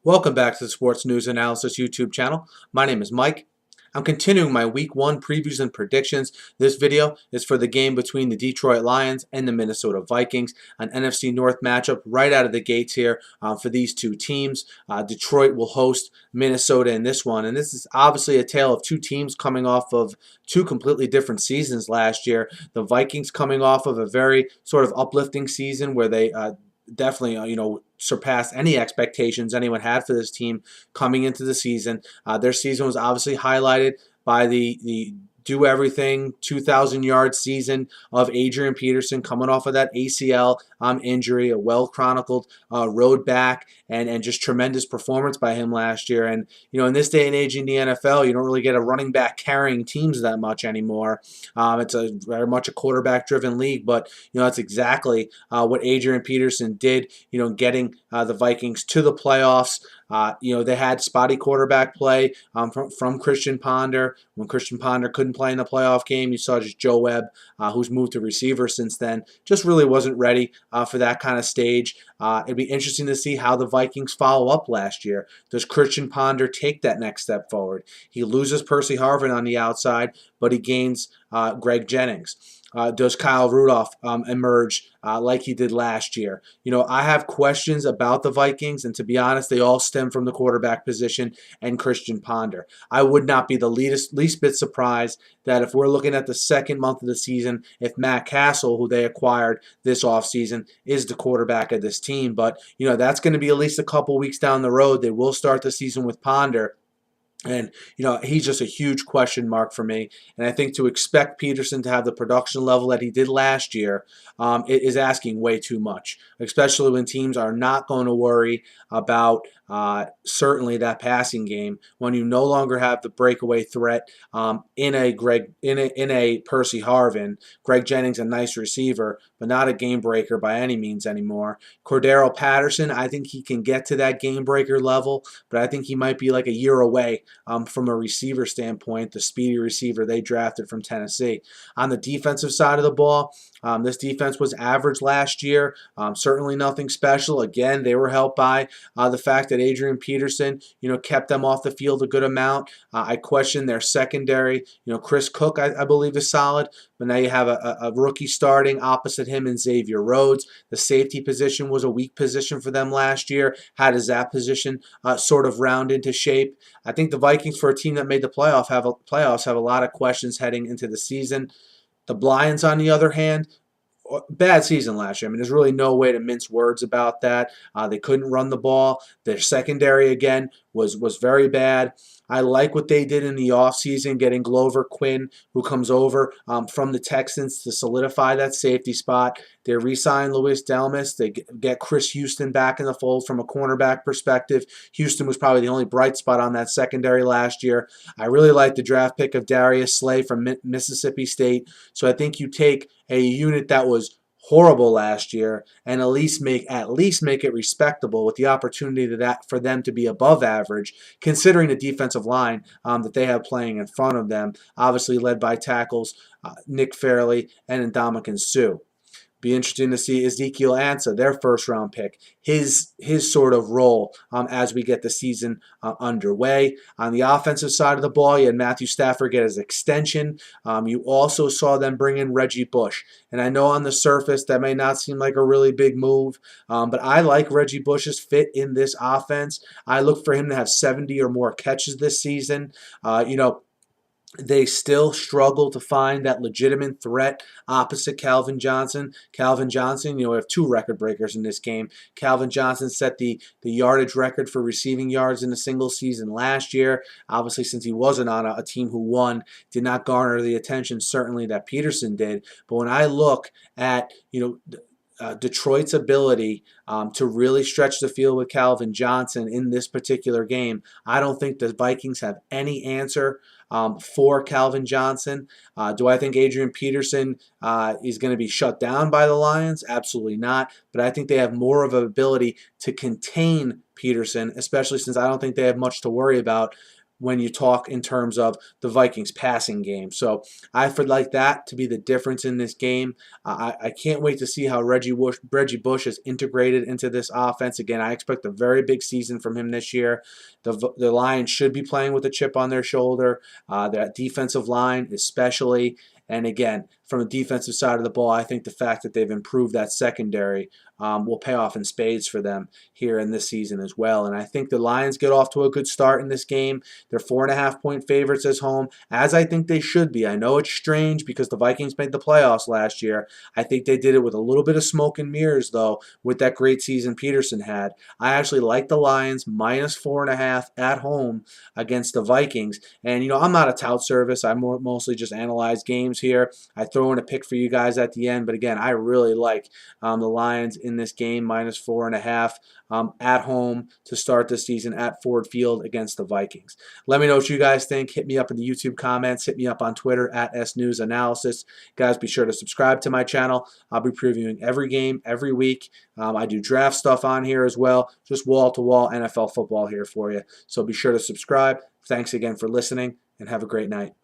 Welcome back to the Sports News Analysis YouTube channel. My name is Mike. I'm continuing my Week 1 previews and predictions. This video is for the game between the Detroit Lions and the Minnesota Vikings, an NFC North matchup right out of the gates here for these two teams. Detroit will host Minnesota in this one, and this is obviously a tale of two teams coming off of two completely different seasons last year. The Vikings coming off of a very sort of uplifting season where they definitely, surpassed any expectations anyone had for this team coming into the season. Their season was obviously highlighted by the do everything 2,000-yard season of Adrian Peterson coming off of that ACL injury, a well-chronicled road back, and just tremendous performance by him last year. And in this day and age in the NFL, you don't really get a running back carrying teams that much anymore. It's very much a quarterback-driven league, but that's exactly what Adrian Peterson did. Getting the Vikings to the playoffs. They had spotty quarterback play from Christian Ponder. When Christian Ponder couldn't play in the playoff game, you saw just Joe Webb, who's moved to receiver since then, just really wasn't ready for that kind of stage. It'd be interesting to see how the Vikings follow up last year. Does Christian Ponder take that next step forward? He loses Percy Harvin on the outside, but he gains Greg Jennings. Does Kyle Rudolph emerge like he did last year? I have questions about the Vikings, and to be honest, they all stem from the quarterback position and Christian Ponder. I would not be the least bit surprised that if we're looking at the second month of the season, if Matt Castle, who they acquired this offseason, is the quarterback of this team. But, that's going to be at least a couple weeks down the road. They will start the season with Ponder. And, he's just a huge question mark for me. And I think to expect Peterson to have the production level that he did last year it is asking way too much, especially when teams are not going to worry about certainly that passing game when you no longer have the breakaway threat in a Percy Harvin. Greg Jennings, a nice receiver, but not a game breaker by any means anymore. Cordero Patterson, I think he can get to that game breaker level, but I think he might be like a year away from a receiver standpoint, the speedy receiver they drafted from Tennessee. On the defensive side of the ball, this defense was average last year, certainly nothing special. Again, they were helped by the fact that Adrian Peterson, kept them off the field a good amount. I question their secondary. Chris Cook, I believe, is solid, but now you have a rookie starting opposite him in Xavier Rhodes. The safety position was a weak position for them last year. How does that position sort of round into shape? I think the Vikings, for a team that made the playoffs, have a lot of questions heading into the season. The Lions, on the other hand, bad season last year. I mean, there's really no way to mince words about that. They couldn't run the ball. Their secondary, again, was very bad. I like what they did in the offseason, getting Glover Quinn, who comes over from the Texans to solidify that safety spot. They re-sign Louis Delmas. They get Chris Houston back in the fold from a cornerback perspective. Houston was probably the only bright spot on that secondary last year. I really like the draft pick of Darius Slay from Mississippi State. So I think you take a unit that was horrible last year and at least make it respectable with the opportunity for them to be above average, considering the defensive line that they have playing in front of them, obviously led by tackles Nick Fairley and Ndamukong Suh. Be interesting to see Ezekiel Ansah, their first-round pick, his sort of role as we get the season underway. On the offensive side of the ball, you had Matthew Stafford get his extension. You also saw them bring in Reggie Bush. And I know on the surface that may not seem like a really big move, but I like Reggie Bush's fit in this offense. I look for him to have 70 or more catches this season. They still struggle to find that legitimate threat opposite Calvin Johnson. Calvin Johnson, we have two record breakers in this game. Calvin Johnson set the yardage record for receiving yards in a single season last year. Obviously, since he wasn't on a team who won, did not garner the attention certainly that Peterson did. But when I look at, Detroit's ability to really stretch the field with Calvin Johnson in this particular game, I don't think the Vikings have any answer for Calvin Johnson. Do I think Adrian Peterson is going to be shut down by the Lions? Absolutely not. But I think they have more of an ability to contain Peterson, especially since I don't think they have much to worry about when you talk in terms of the Vikings passing game. So I would like that to be the difference in this game. I can't wait to see how Reggie Bush is integrated into this offense. Again, I expect a very big season from him this year. The Lions should be playing with a chip on their shoulder. That defensive line especially. And again, from the defensive side of the ball, I think the fact that they've improved that secondary will pay off in spades for them here in this season as well. And I think the Lions get off to a good start in this game. They're 4.5-point favorites as home, as I think they should be. I know it's strange because the Vikings made the playoffs last year. I think they did it with a little bit of smoke and mirrors, though, with that great season Peterson had. I actually like the Lions minus 4.5 at home against the Vikings. And, I'm not a tout service. I mostly just analyze games here. I throw in a pick for you guys at the end. But again, I really like the Lions in this game, minus 4.5 at home to start the season at Ford Field against the Vikings. Let me know what you guys think. Hit me up in the YouTube comments. Hit me up on Twitter at SNewsAnalysis. Guys, be sure to subscribe to my channel. I'll be previewing every game every week. I do draft stuff on here as well. Just wall-to-wall NFL football here for you. So be sure to subscribe. Thanks again for listening, and have a great night.